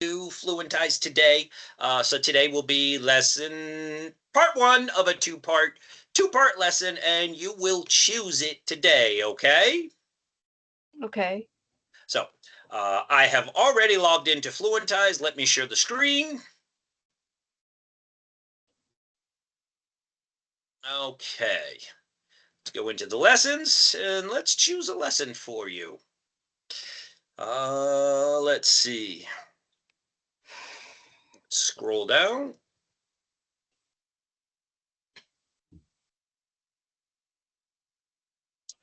to Fluentize today. So today will be lesson part one of a two-part lesson, and you will choose it today, okay? Okay. So I have already logged into Fluentize. Let me share the screen. Okay, let's go into the lessons and let's choose a lesson for you. Let's see. Scroll down.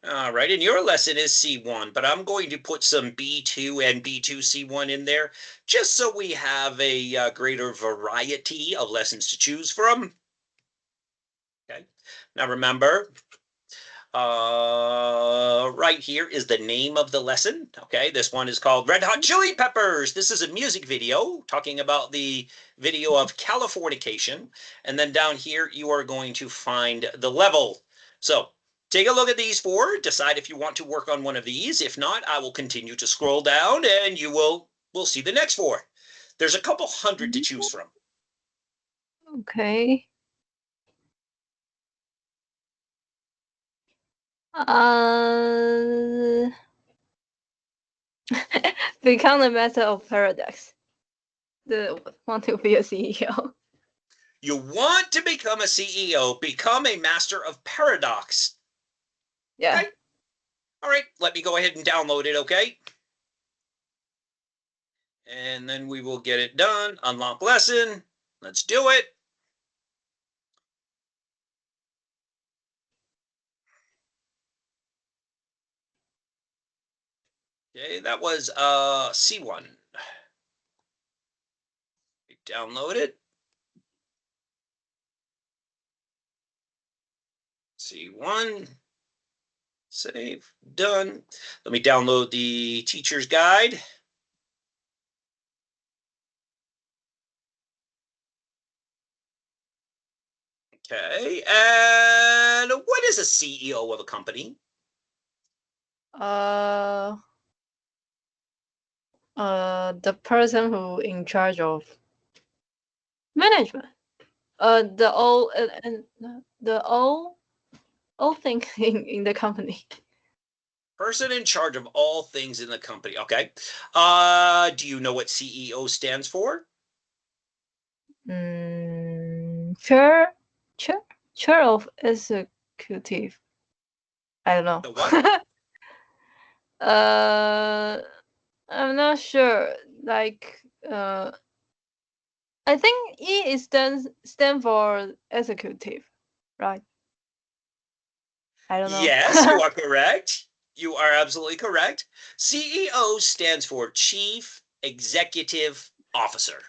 All right, and your lesson is C1, but I'm going to put some B2 and B2 C1 in there just so we have a greater variety of lessons to choose from. Okay, now remember, right here is the name of the lesson. Okay, this one is called Red Hot Chili Peppers. This is a music video talking about the video of Californication. And then down here, you are going to find the level. So take a look at these four, decide if you want to work on one of these. If not, I will continue to scroll down and you will see the next four. There's a couple hundred to choose from. Okay. Uh, become the master of paradox. Want to be a CEO. You want to become a CEO, become a master of paradox. Yeah. Okay. All right, let me go ahead and download it, okay? And then we will get it done. Unlock lesson. Let's do it. Okay, that was C1. Download it. C1. Save. Done. Let me download the teacher's guide. Okay, and what is a CEO of a company? The person who in charge of management. The all things in the company. Person in charge of all things in the company. Okay. Do you know what CEO stands for? Chair of executive. I don't know. The what? I'm not sure. Like, I think E is stand for executive, right? I don't know. Yes, you are correct. You are absolutely correct. CEO stands for Chief Executive Officer.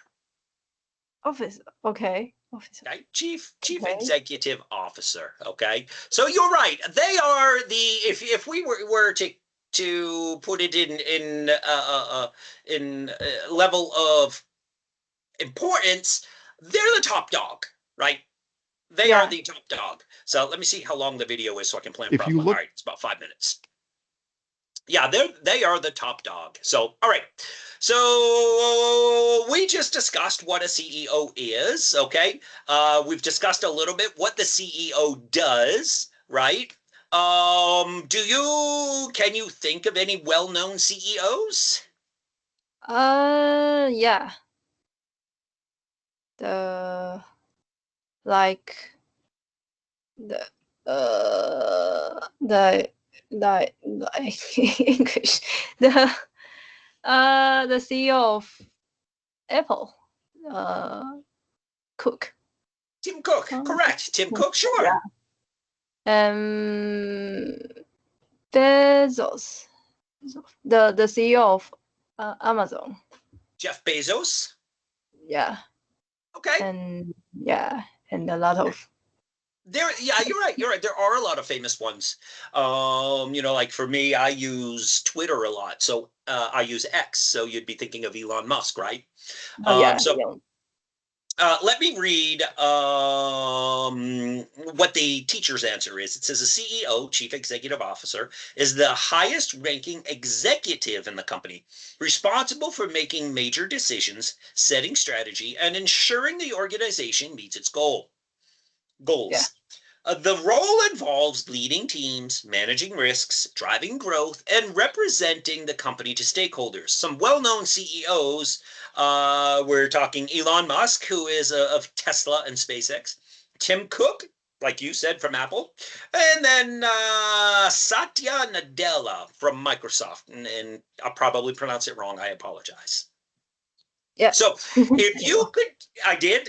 Office. Okay. Officer. Okay, Chief Okay. Executive Officer. Okay, so you're right. They are the if we were to put it in level of importance, they're the top dog, right? They are Yeah. the top dog. So let me see how long the video is so I can plan If you properly. All look, right, it's about 5 minutes. Yeah, they are the top dog. So, all right. So we just discussed what a CEO is, okay? We've discussed a little bit what the CEO does, right? Can you think of any well-known CEOs? Yeah. The like the the English the CEO of Apple, Cook. Tim Cook, correct. Tim Cook, sure. Yeah. Um, Bezos, the CEO of Amazon. Jeff Bezos, Yeah, okay. and yeah, and a lot of Yeah, you're right. You're right. There are a lot of famous ones. Like for me, I use Twitter a lot, so I use X. So you'd be thinking of Elon Musk, right? oh yeah, So yeah. Let me read what the teacher's answer is. It says a CEO, Chief Executive Officer, is the highest ranking executive in the company, responsible for making major decisions, setting strategy, and ensuring the organization meets its goals. Yeah. The role involves leading teams, managing risks, driving growth, and representing the company to stakeholders. Some well-known CEOs, we're talking Elon Musk, who is of Tesla and SpaceX, Tim Cook, like you said, from Apple, and then Satya Nadella from Microsoft. And I'll probably pronounce it wrong. I apologize. Yeah. So if you could, I did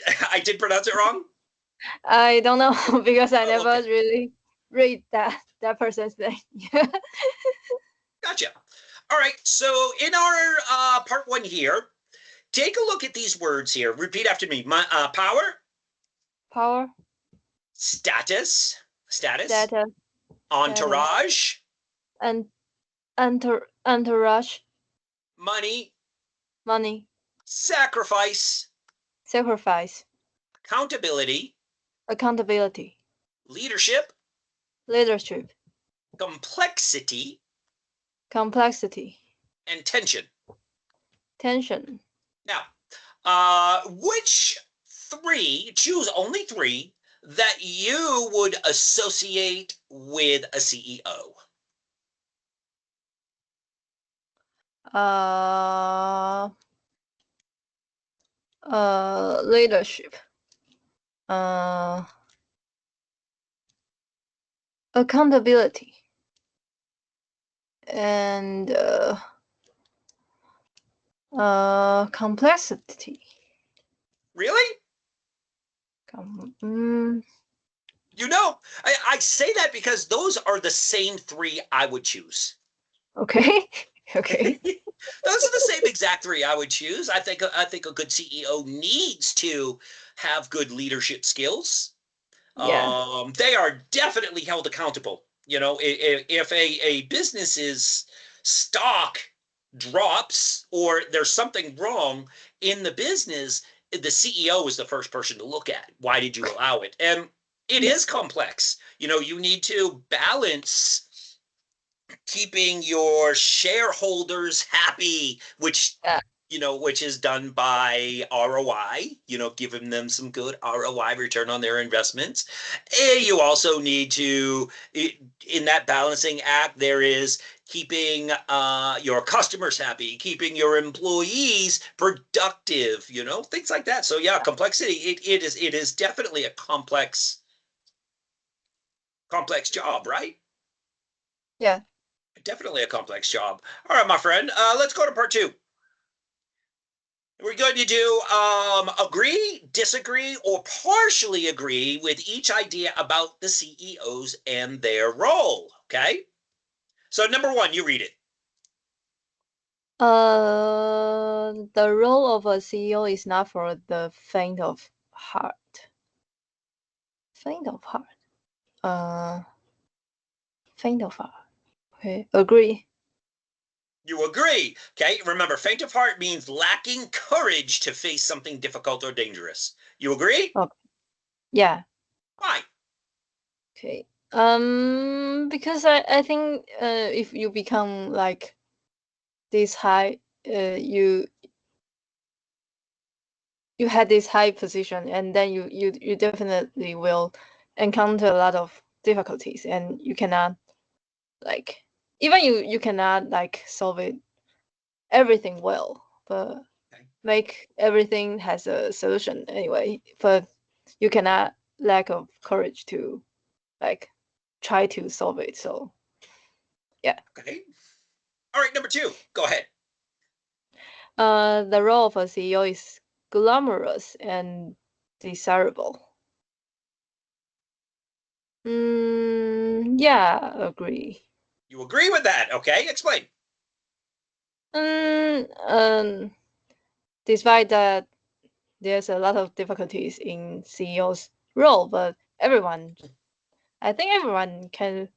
pronounce it wrong. I don't know because I Oh, never okay. really read that person's name. Gotcha. All right. So in our part one here, take a look at these words here. Repeat after me. Power, Power, status, status, status, entourage, and entourage, money, money, sacrifice, sacrifice, accountability, accountability, leadership, leadership, complexity, complexity, and tension. tension. Now, which three, choose only three that you would associate with a CEO? Uh, leadership. Uh, accountability. And complexity. Really? Mm, You know, I say that because those are the same three I would choose. okay. Okay. Those are the same exact three I would choose. I think a good CEO needs to have good leadership skills. Yeah. They are definitely held accountable. You know, if a business's stock drops or there's something wrong in the business, the CEO is the first person to look at. Why did you allow it? And it Yeah. is complex. You know, you need to balance keeping your shareholders happy, which Yeah. which is done by ROI, giving them some good ROI, return on their investments. And you also need to, in that balancing act, there is keeping your customers happy, keeping your employees productive, things like that. So yeah, complexity, it is definitely a complex job, right? Yeah. Definitely a complex job. All right, my friend, let's go to part two. We're going to do agree, disagree, or partially agree with each idea about the CEOs and their role. Okay. So, number one, you read it. The role of a CEO is not for the faint of heart. Faint of heart. Uh, faint of heart. Okay. Agree. You agree. Okay. Remember, faint of heart means lacking courage to face something difficult or dangerous. You agree? Oh, yeah. Why? Okay. Because I think if you become like this high, you had this high position, and then you definitely will encounter a lot of difficulties, and you cannot like even you cannot like solve it everything well, but Okay. make everything has a solution anyway. But you cannot lack of courage to like try to solve it. So yeah. Okay. All right. Number two, go ahead. The role of a CEO is glamorous and desirable. Yeah, agree. You agree with that. Okay. Explain. Mm, despite that, there's a lot of difficulties in CEO's role, but I think everyone can.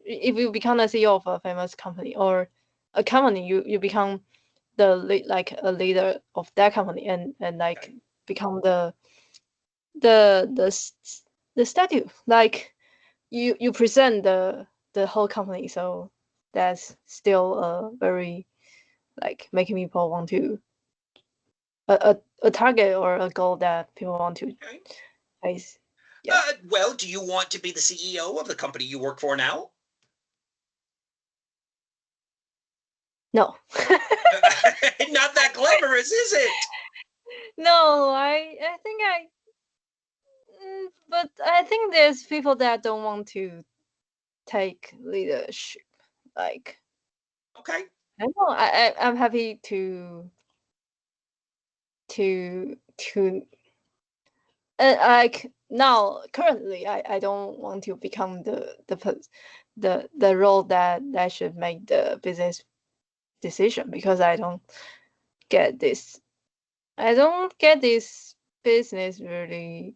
If you become a CEO of a famous company or a company, you become like a leader of that company, and like Okay. become the statue. Like you present the whole company, so that's still a very like making people want to a target or a goal that people want to Okay. face. Yeah. Well, do you want to be the CEO of the company you work for now? No. Not that glamorous, is it? No, I think but I think there's people that don't want to take leadership. Like Okay. I don't know, I'm happy to like now currently I don't want to become the role that should make the business decision because get this I don't get this business really.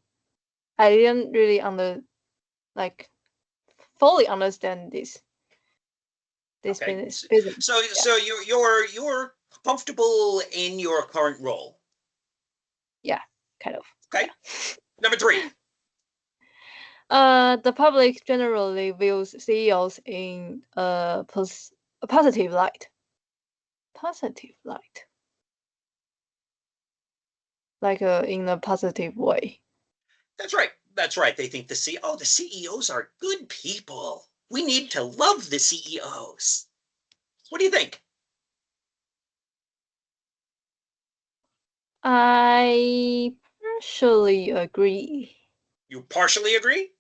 I didn't really like fully understand this Okay. business. So Yeah. so you're comfortable in your current role. Yeah, kind of. Okay. Yeah. Number 3. The public generally views CEOs in a positive light. Positive light. Like in a positive way. That's right. That's right. They think the CEOs are good people. We need to love the CEOs. What do you think? I partially agree. You partially agree?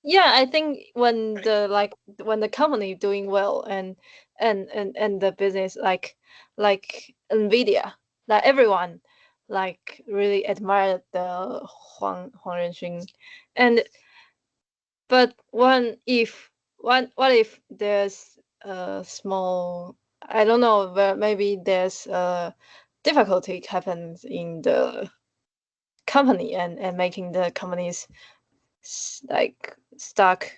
Yeah, I think when Okay. when the company doing well and the business like Nvidia, like everyone like really admire the Huang Renxun, and but what if there's a small, I don't know, but maybe there's a difficulty happens in the company and making the company's like stock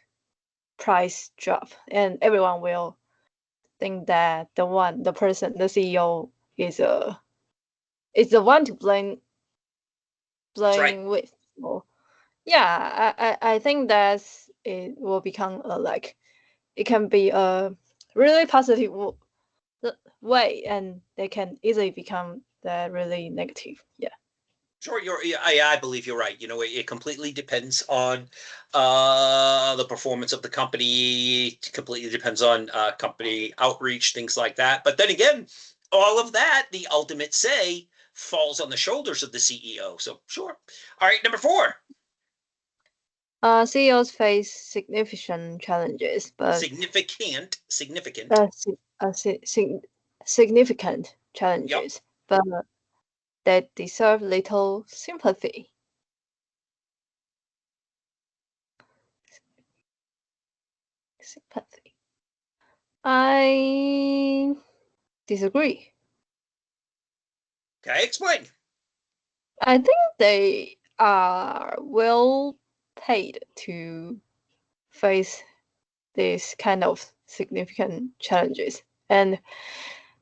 price drop, and everyone will think that the CEO is the one to That's right. blame with. So, yeah, I think that it will become a like it can be a really positive way, and they can easily become the really negative. Yeah. Sure, I believe you're right. It completely depends on the performance of the company. It completely depends on company outreach, things like that. But then again, all of that, the ultimate say, falls on the shoulders of the CEO. So sure. All right, number 4. CEOs face significant challenges, but Significant. uh, si- significant Yep. challenges, but that deserve little sympathy. Sympathy. I disagree. Okay, explain. I think they are well paid to face these kind of significant challenges, and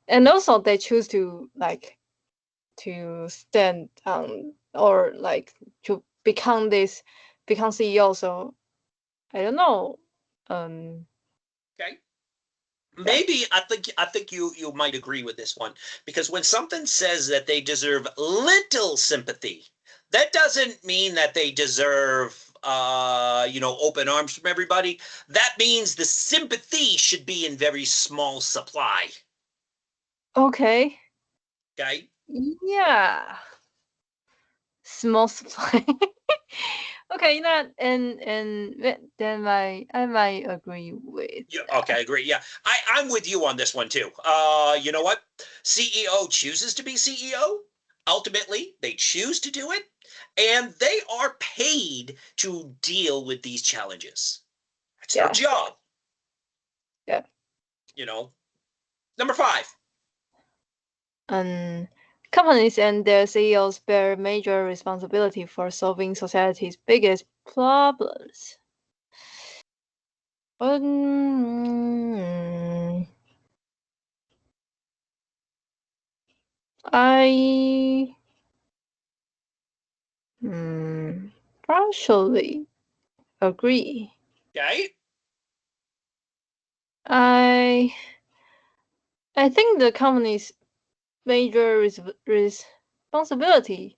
also they choose to like to stand or like to become CEO. So I don't know. Um, Okay. yeah. Maybe I think you might agree with this one because when something says that they deserve little sympathy, that doesn't mean that they deserve open arms from everybody. That means the sympathy should be in very small supply. Okay. Okay. Yeah. Small supply. Okay, that then I might agree with Yeah, okay, that. I agree. Yeah, I'm with you on this one too. You know what? CEO chooses to be CEO. Ultimately, they choose to do it, and they are paid to deal with these challenges. That's their Yeah. job. Yeah. You know. Number 5. And companies and their CEOs bear major responsibility for solving society's biggest problems. Um, I Partially agree. Okay. I think the company's major responsibility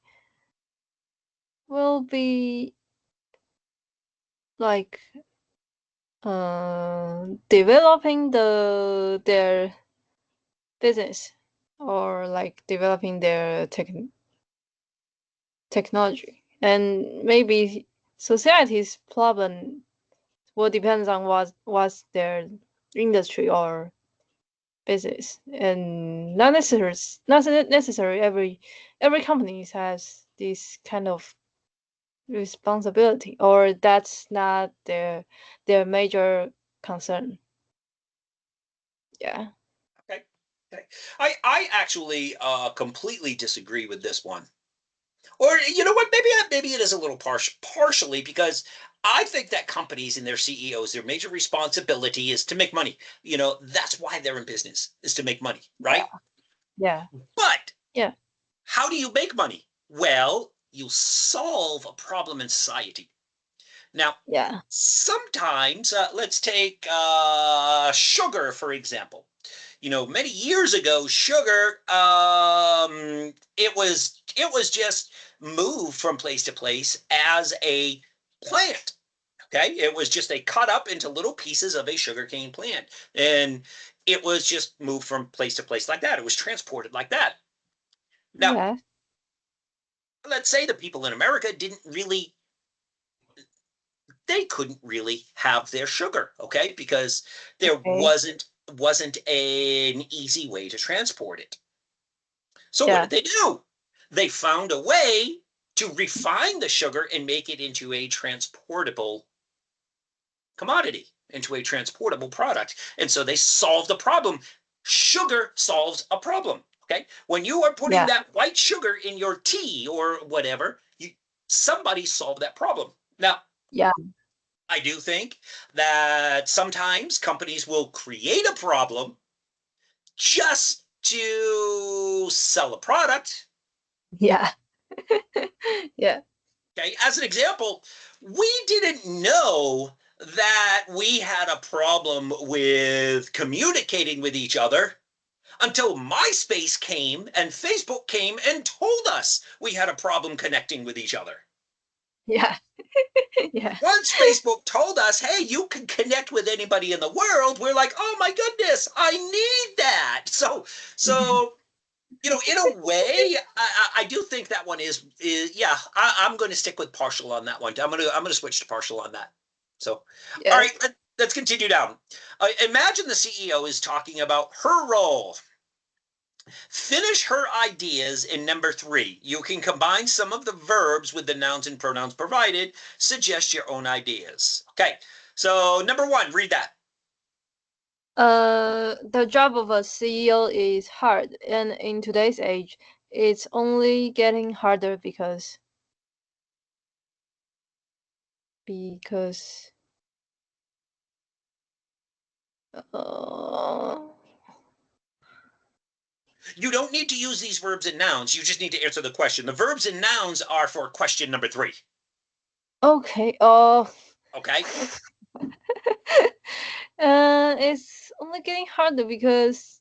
will be like developing their business, or like developing their technology, and maybe society's problem will depend on what's their industry or business, and not necessary every company has this kind of responsibility, or that's not their major concern. Yeah. Okay. Okay. I actually completely disagree with this one. Or you know what? Maybe it is a little partially because I think that companies and their CEOs, their major responsibility is to make money. That's why they're in business, is to make money, Yeah. right? Yeah. But Yeah. how do you make money? Well, you solve a problem in society. Now, Yeah. sometimes, let's take sugar, for example. Many years ago, sugar, it was just moved from place to place as a plant. Okay, it was just they cut up into little pieces of a sugarcane plant, and it was just moved from place to place like that. It was transported like that. Now, Yeah. let's say the people in America they couldn't really have their sugar, okay, because there Okay. wasn't an easy way to transport it. So what Yeah. did they do? They found a way to refine the sugar and make it into a transportable commodity, into a transportable product. And so they solved the problem. Sugar solves a problem. Okay. When you are putting Yeah. that white sugar in your tea or whatever, somebody solved that problem. Now, Yeah. I do think that sometimes companies will create a problem just to sell a product. Yeah. Yeah. Okay. As an example, we didn't know that we had a problem with communicating with each other until MySpace came and Facebook came and told us we had a problem connecting with each other. Yeah. Yeah. Once Facebook told us, hey, you can connect with anybody in the world, we're like, oh my goodness, I need that. So in a way, I do think that one is yeah. I'm going to stick with partial on that one. I'm going to switch to partial on that. So, all right, Yes. let's continue down. Imagine the CEO is talking about her role. Finish her ideas in number 3. You can combine some of the verbs with the nouns and pronouns provided. Suggest your own ideas. Okay, so number 1, read that. The job of a CEO is hard, and in today's age, it's only getting harder because uh, You don't need to use these verbs and nouns. You just need to answer the question. The verbs and nouns are for question number 3. okay. Okay. It's only getting harder because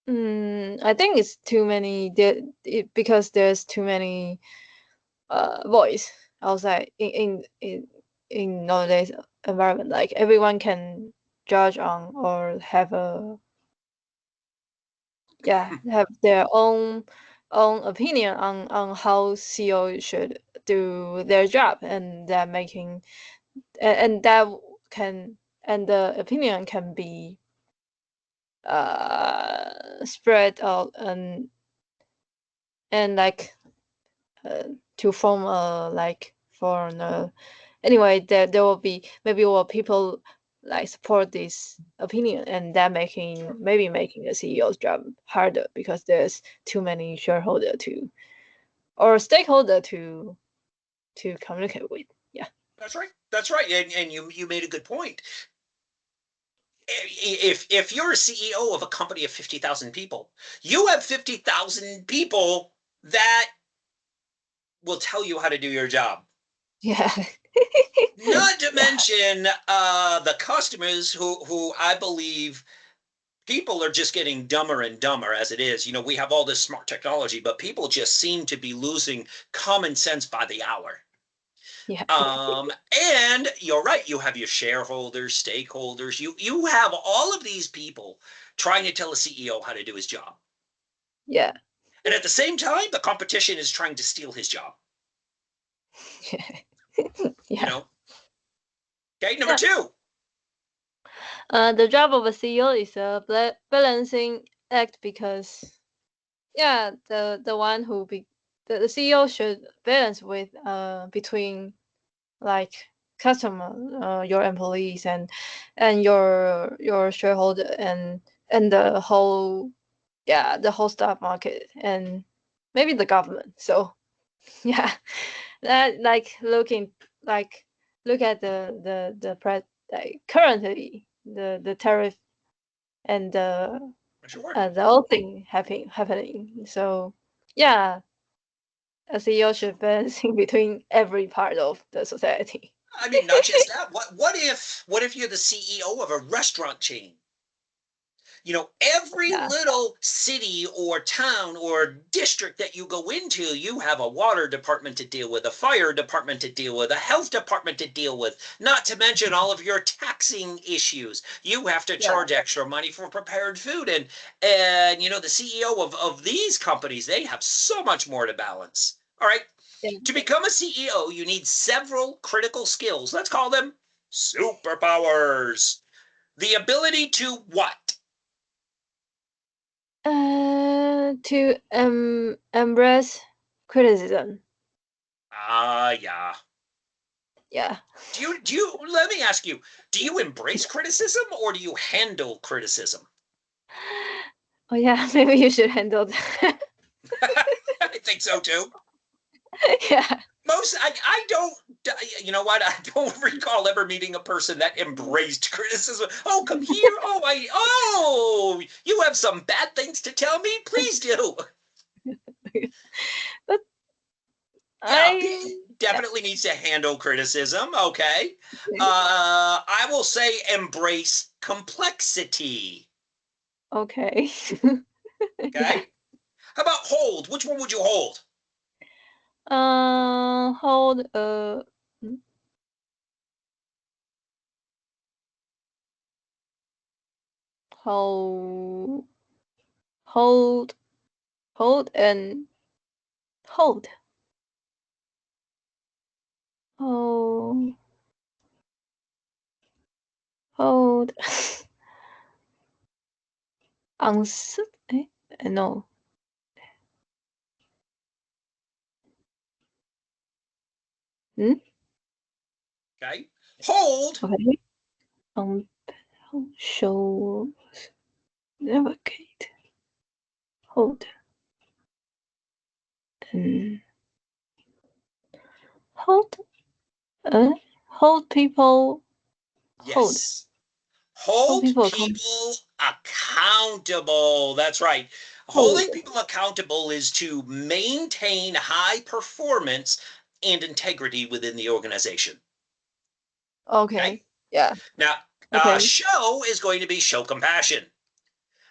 I think it's too many. Because there's too many voice outside in nowadays environment. Like everyone can judge on or have their own opinion on how CEO should do their job, and that making and that can and the opinion can be spread out, and like uh, to form a like for anyway, there will be maybe will people like support this opinion, and that making the CEO's job harder because there's too many shareholder to or stakeholder to communicate with. Yeah. That's right. That's right. And you made a good point. If you're a CEO of a company of 50,000 people, you have 50,000 people that will tell you how to do your job. Yeah. Not to Yeah. mention the customers who I believe people are just getting dumber and dumber as it is. You know, we have all this smart technology, but people just seem to be losing common sense by the hour. Yeah. And you're right, you have your shareholders, stakeholders, you have all of these people trying to tell a CEO how to do his job. Yeah. And at the same time, the competition is trying to steal his job. You Yeah. know? Okay, number Yeah. two. The job of a CEO is a balancing act because, yeah, the one who the CEO should balance with between like customer, your employees and your shareholder and the whole, yeah, the whole stock market and maybe the government. So yeah, that look at like currently the tariff and Sure. the whole thing happening. So yeah, a CEO should balance in between every part of the society. I mean, not just that. What if you're the CEO of a restaurant chain? You know, every Yeah, little city or town or district that you go into, you have a water department to deal with, a fire department to deal with, a health department to deal with, not to mention all of your taxing issues. You have to yeah, charge extra money for prepared food. And you know, the CEO of these companies, they have so much more to balance. All right. yeah. To become a CEO, you need several critical skills. Let's call them superpowers. The ability to what? To embrace criticism. Yeah. Yeah. Do you let me ask you, do you embrace criticism or do you handle criticism? Oh yeah, maybe you should handle that. I think so too. Yeah. I don't, you know what? I don't recall ever meeting a person that embraced criticism. Oh, come here. You have some bad things to tell me? Please do. But Yeah, I yeah, definitely needs to handle criticism. Okay. I will say embrace complexity. okay. Yeah. Okay. How about hold? Which one would you hold? Hold hmm, hold hold hold and hold. Hold hold answer. No. Hmm? Okay. Hold. Okay. Um, show navigate. Hold and hold. Hold people. Hold. Yes. Hold Hold people people accountable. That's right. hold. Holding people accountable is to maintain high performance and integrity within the organization. Okay. Okay. Yeah. Now, Okay. show is going to be show compassion.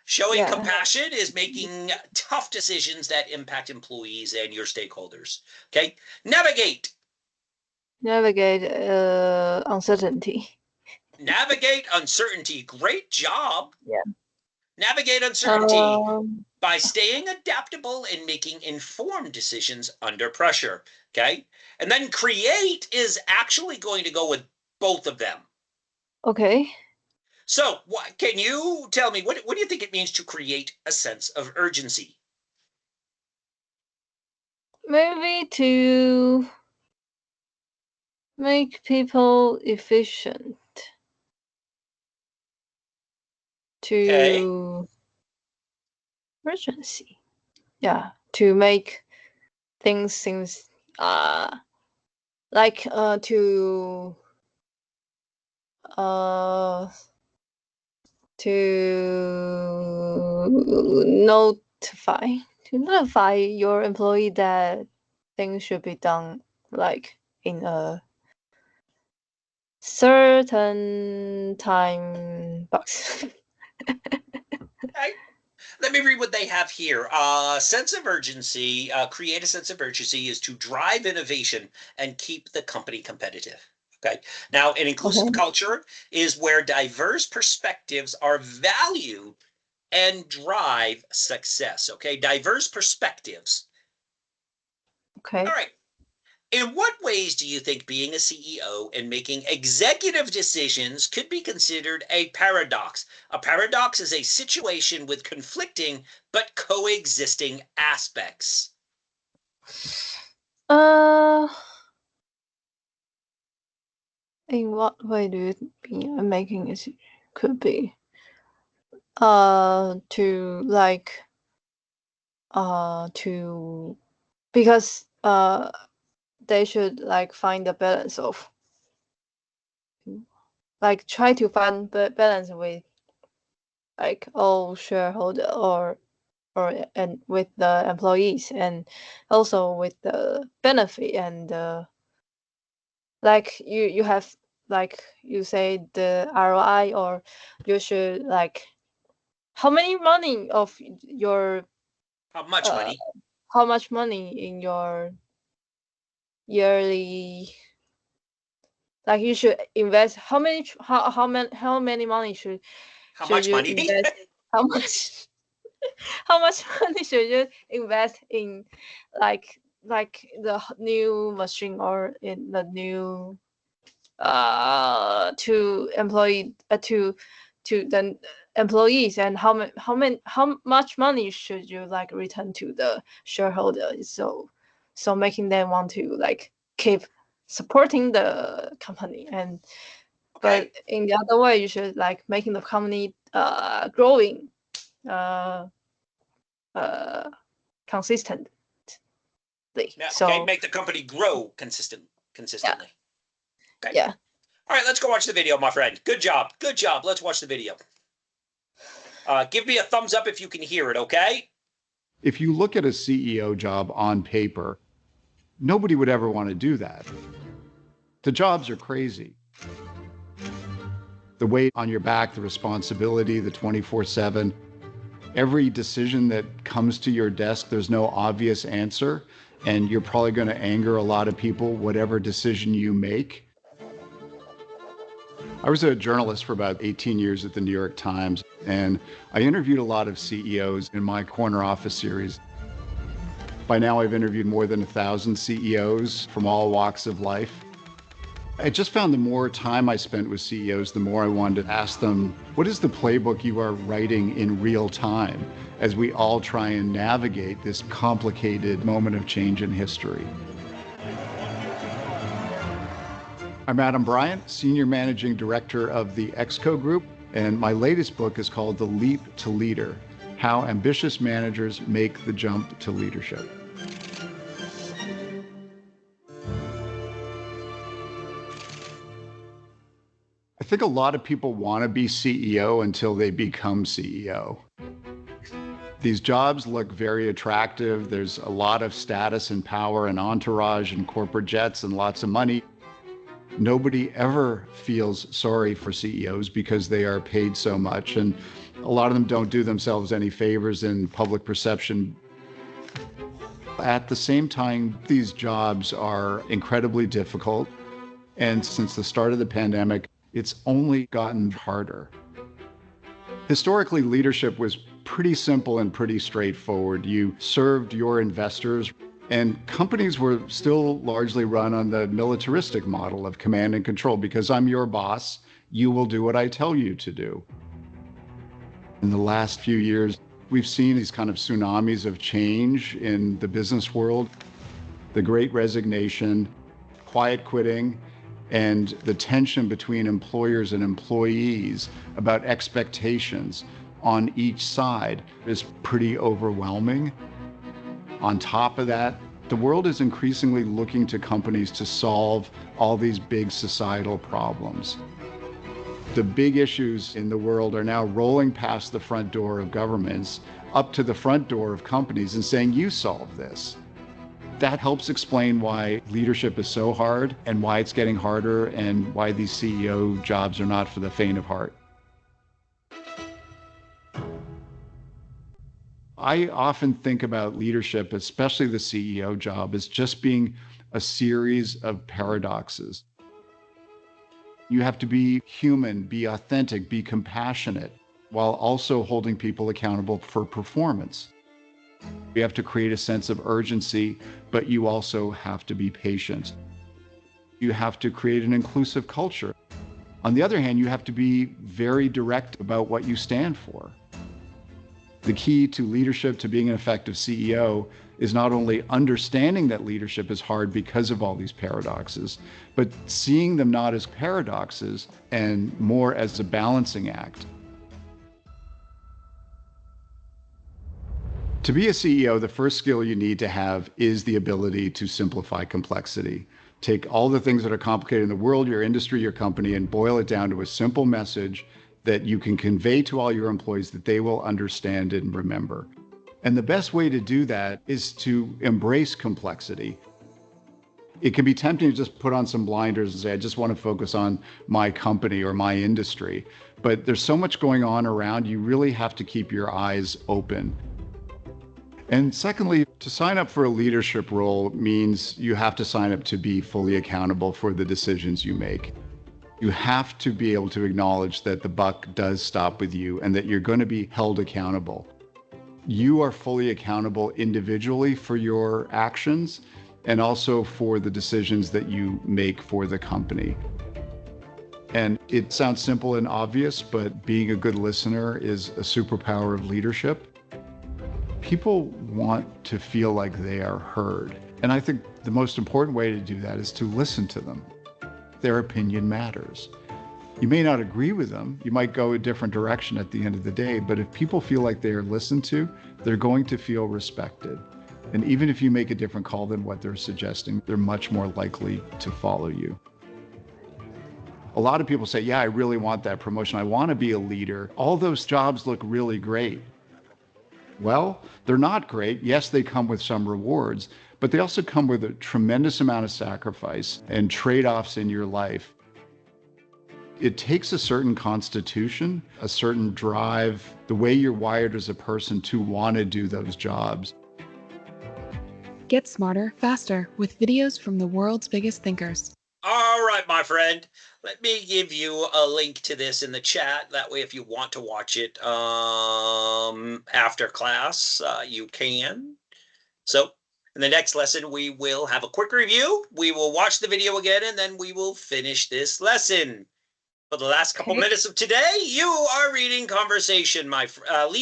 Showing Yeah. compassion is making tough decisions that impact employees and your stakeholders. Okay. Navigate. Navigate uncertainty. Navigate uncertainty. Great job. Yeah. Navigate uncertainty Um. by staying adaptable and making informed decisions under pressure. Okay. And then create is actually going to go with both of them. Okay. So, can you tell me what do you think it means to create a sense of urgency? Maybe to make people efficient. Okay. To urgency. Yeah. To make things seems like uh to notify your employee that things should be done like in a certain time box. Okay. Let me read what they have here. Sense of urgency, create a sense of urgency is to drive innovation and keep the company competitive. Okay. Now, an inclusive culture is where diverse perspectives are valued and drive success. Okay. Diverse perspectives. Okay. All right. In what ways do you think being a CEO and making executive decisions could be considered a paradox? A paradox is a situation with conflicting but coexisting aspects. In what way do you think making it could be? Because they should like find the balance of like try to find the balance with like all shareholder or and with the employees and also with the benefit and like you have like you say the ROI or you should like how many money of your How much money? how much money in your yearly like you should invest how many money How should much you money? invest how much how much money should you invest in like the new machine or in the new to employee to the employees and how much money should you like return to the shareholders so making them want to like keep supporting the company and Okay. but in the other way you should like making the company growing uh consistently Yeah, okay. so Make the company grow yeah consistently. Okay. yeah All right, let's go watch the video, my friend. Good job. Good job. Let's watch the video. Give me a thumbs up if you can hear it, okay? If you look at a CEO job on paper, nobody would ever want to do that. The jobs are crazy. The weight on your back, the responsibility, the 24/7, every decision that comes to your desk, there's no obvious answer, and you're probably going to anger a lot of people, whatever decision you make. I was a journalist for about 18 years at the New York Times, and I interviewed a lot of CEOs in my Corner Office series. By now, I've interviewed more than 1,000 CEOs from all walks of life. I just found the more time I spent with CEOs, the more I wanted to ask them, what is the playbook you are writing in real time as we all try and navigate this complicated moment of change in history? I'm Adam Bryant, Senior Managing Director of the EXCO Group, and my latest book is called The Leap to Leader: How Ambitious Managers Make the Jump to Leadership. I think a lot of people want to be CEO until they become CEO. These jobs look very attractive. There's a lot of status and power and entourage and corporate jets and lots of money. Nobody ever feels sorry for CEOs because they are paid so much, and a lot of them don't do themselves any favors in public perception. At the same time, these jobs are incredibly difficult, and since the start of the pandemic, it's only gotten harder. Historically, leadership was pretty simple and pretty straightforward. You served your investors, and companies were still largely run on the militaristic model of command and control. Because I'm your boss, you will do what I tell you to do. In the last few years, we've seen these kind of tsunamis of change in the business world. The Great Resignation, quiet quitting, and the tension between employers and employees about expectations on each side is pretty overwhelming. On top of that, the world is increasingly looking to companies to solve all these big societal problems. The big issues in the world are now rolling past the front door of governments up to the front door of companies and saying, you solve this. That helps explain why leadership is so hard and why it's getting harder and why these CEO jobs are not for the faint of heart. I often think about leadership, especially the CEO job, as just being a series of paradoxes. You have to be human, be authentic, be compassionate, while also holding people accountable for performance. You have to create a sense of urgency, but you also have to be patient. You have to create an inclusive culture. On the other hand, you have to be very direct about what you stand for. The key to leadership, to being an effective CEO, is not only understanding that leadership is hard because of all these paradoxes, but seeing them not as paradoxes and more as a balancing act. To be a CEO, the first skill you need to have is the ability to simplify complexity. Take all the things that are complicated in the world, your industry, your company, and boil it down to a simple message that you can convey to all your employees that they will understand and remember. And the best way to do that is to embrace complexity. It can be tempting to just put on some blinders and say, I just want to focus on my company or my industry. But there's so much going on around, you really have to keep your eyes open. And secondly, to sign up for a leadership role means you have to sign up to be fully accountable for the decisions you make. You have to be able to acknowledge that the buck does stop with you and that you're going to be held accountable. You are fully accountable individually for your actions and also for the decisions that you make for the company. And it sounds simple and obvious, but being a good listener is a superpower of leadership. People want to feel like they are heard. And I think the most important way to do that is to listen to them. Their opinion matters. You may not agree with them. You might go a different direction at the end of the day, but if people feel like they are listened to, they're going to feel respected. And even if you make a different call than what they're suggesting, they're much more likely to follow you. A lot of people say, yeah, I really want that promotion. I want to be a leader. All those jobs look really great. Well, they're not great. Yes, they come with some rewards, but they also come with a tremendous amount of sacrifice and trade-offs in your life. It takes a certain constitution, a certain drive, the way you're wired as a person to want to do those jobs. Get smarter, faster with videos from the world's biggest thinkers. All right, my friend. Let me give you a link to this in the chat. That way, if you want to watch it after class, you can. So in the next lesson, we will have a quick review. We will watch the video again, and then we will finish this lesson. For the last couple minutes of today, you are leading conversation, my friend.